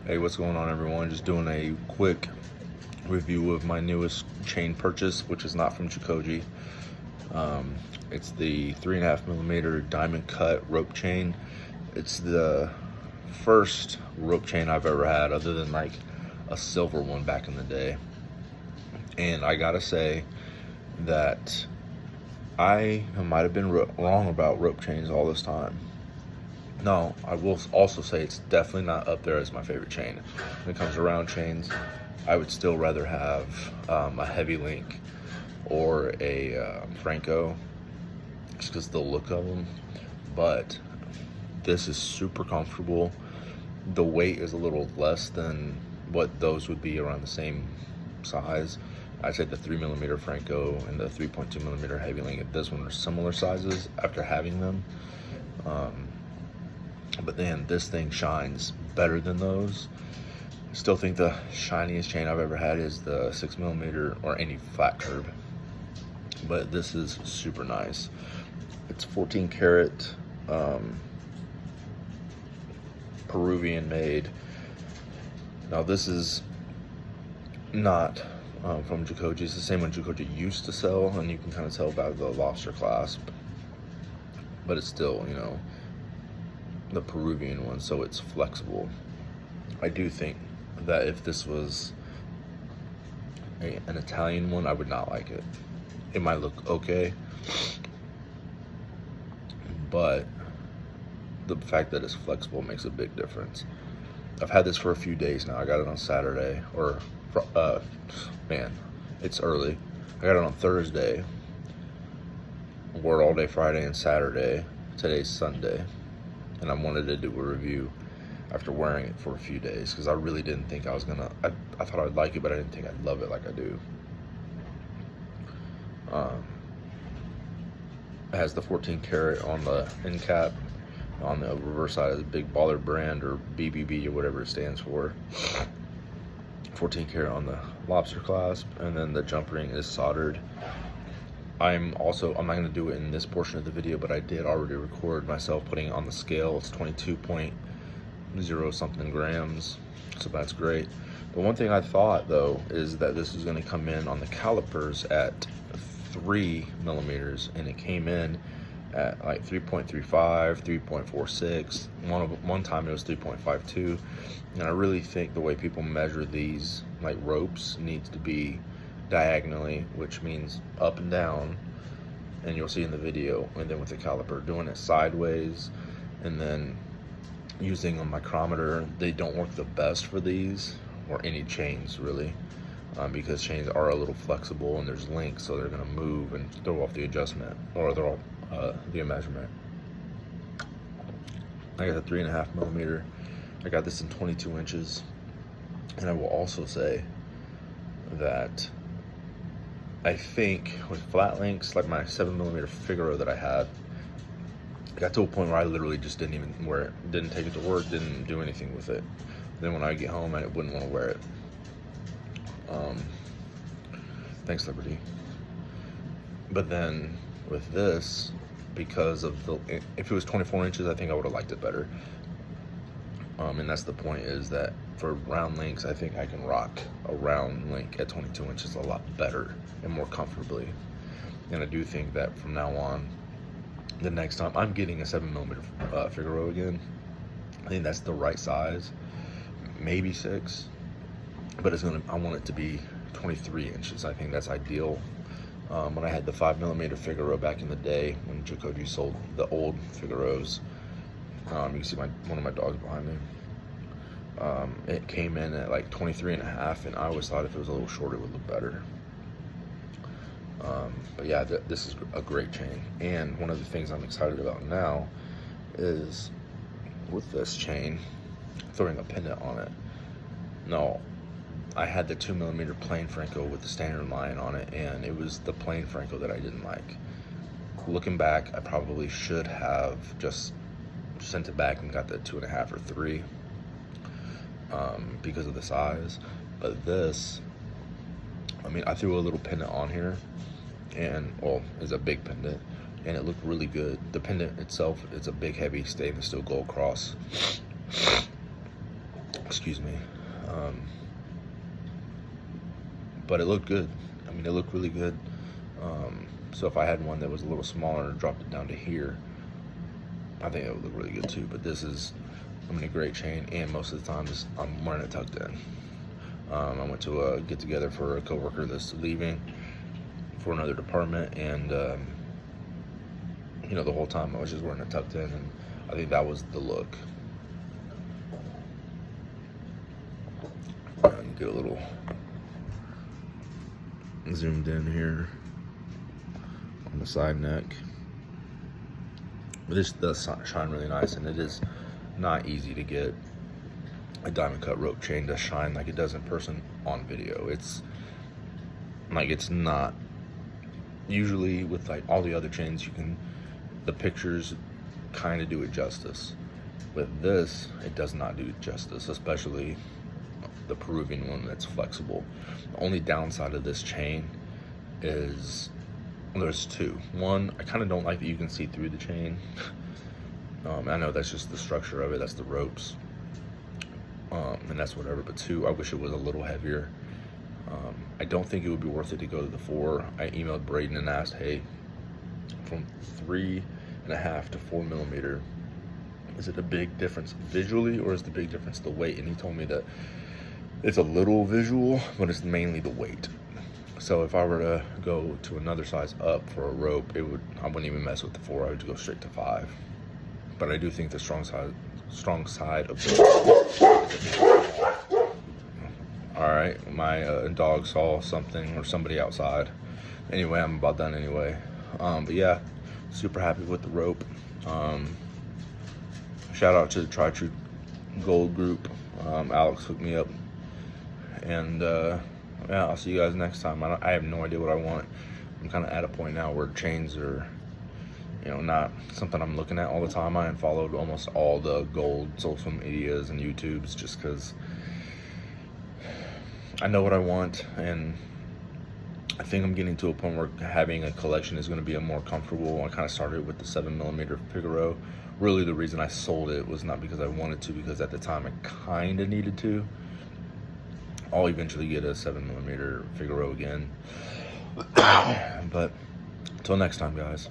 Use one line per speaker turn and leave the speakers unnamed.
Hey, what's going on, everyone? Just doing a quick review of my newest chain purchase, which is not from Chikoji. It's the 3.5mm diamond cut rope chain. It's the first rope chain I've ever had other than like a silver one back in the day. And I gotta say that I might have been wrong about rope chains all this time. No, I will also say it's definitely not up there as my favorite chain. When it comes to round chains, I would still rather have a heavy link or a Franco, just because the look of them. But this is super comfortable. The weight is a little less than what those would be around the same size. I'd say the 3mm Franco and the 3.2mm heavy link, this one are similar sizes after having them. But then this thing shines better than those. I still think the shiniest chain I've ever had is the 6mm or any flat curb. But this is super nice. It's 14 karat Peruvian made. Now this is not from Chikoji. It's the same one Chikoji used to sell, and you can kind of tell by the lobster clasp. But it's still, you know, the Peruvian one, so it's flexible. I do think that if this was an Italian one, I would not like it. It might look okay, but the fact that it's flexible makes a big difference. I've had this for a few days now. I got it on Saturday, or man, it's early. I got it on Thursday. Wore it all day Friday and Saturday. Today's Sunday. And I wanted to do a review after wearing it for a few days, because I really didn't think I was gonna, I thought I'd like it, but I didn't think I'd love it like I do. It has the 14 karat on the end cap. On the reverse side is the Big Baller brand, or BBB, or whatever it stands for. 14 karat on the lobster clasp, and then the jump ring is soldered. I'm not going to do it in this portion of the video, but I did already record myself putting it on the scale. It's 22.0 something grams, so that's great. But one thing I thought, though, is that this is going to come in on the calipers at 3mm, and it came in at like 3.35, 3.46. One time it was 3.52, and I really think the way people measure these like ropes needs to be diagonally, which means up and down, and you'll see in the video. And then with the caliper, doing it sideways and then using a micrometer, they don't work the best for these or any chains really, because chains are a little flexible and there's links, so they're going to move and throw off the adjustment, or throw off the measurement. I got a 3.5mm. I got this in 22 inches, and I will also say that I think with flat links, like my 7mm Figaro that I had, I got to a point where I literally just didn't even wear it. Didn't take it to work, didn't do anything with it. Then when I get home, I wouldn't want to wear it. Thanks, Liberty. But then with this, because of if it was 24 inches, I think I would have liked it better. And that's the point, is that for round links, I think I can rock a round link at 22 inches a lot better and more comfortably. And I do think that from now on, the next time I'm getting a 7mm Figaro again, I think that's the right size, maybe 6, but I want it to be 23 inches. I think that's ideal. When I had the 5mm Figaro back in the day, when Chikoji sold the old Figaros, you can see one of my dogs behind me. It came in at like 23.5, and I always thought if it was a little shorter, it would look better. But yeah, this is a great chain. And one of the things I'm excited about now is, with this chain, throwing a pendant on it. No, I had the 2mm plain Franco with the standard line on it, and it was the plain Franco that I didn't like. Looking back, I probably should have just sent it back and got the 2.5 or 3, because of the size. But this, I mean, I threw a little pendant on here, and well, it's a big pendant, and it looked really good. The pendant itself, it's a big heavy stainless steel gold cross, Excuse me. But it looked good. I mean, it looked really good. So if I had one that was a little smaller and dropped it down to here, I think it would look really good too. But this is, I mean, a great chain, and most of the time I'm wearing it tucked in. I went to a get together for a coworker that's leaving for another department, and you know, the whole time I was just wearing it tucked in, and I think that was the look. Get a little zoomed in here on the side neck. But this does shine really nice, and it is not easy to get a diamond cut rope chain to shine like it does in person on video. It's like, it's not usually with like all the other chains, you can, the pictures kind of do it justice. With this, it does not do it justice, especially the Peruvian one that's flexible. The only downside of this chain is, well, there's two. One, I kind of don't like that you can see through the chain. I know that's just the structure of it, that's the ropes, and that's whatever. But two, I wish it was a little heavier. I don't think it would be worth it to go to the 4. I emailed Braden and asked, hey, from 3.5 to 4 millimeter, is it a big difference visually, or is the big difference the weight? And he told me that it's a little visual, but it's mainly the weight. So if I were to go to another size up for a rope, I wouldn't even mess with the 4. I would go straight to 5. But I do think the strong side of the. All right, my dog saw something or somebody outside. Anyway, I'm about done anyway. But yeah, super happy with the rope. Shout out to the Tri-True Gold group. Alex hooked me up. And yeah, I'll see you guys next time. I have no idea what I want. I'm kind of at a point now where chains are, you know, not something I'm looking at all the time. I unfollowed almost all the gold social medias and YouTubes just because I know what I want, and I think I'm getting to a point where having a collection is going to be a more comfortable. I kind of started with the 7mm Figaro. Really, the reason I sold it was not because I wanted to, because at the time I kind of needed to. I'll eventually get a 7mm Figaro again. But until next time, guys.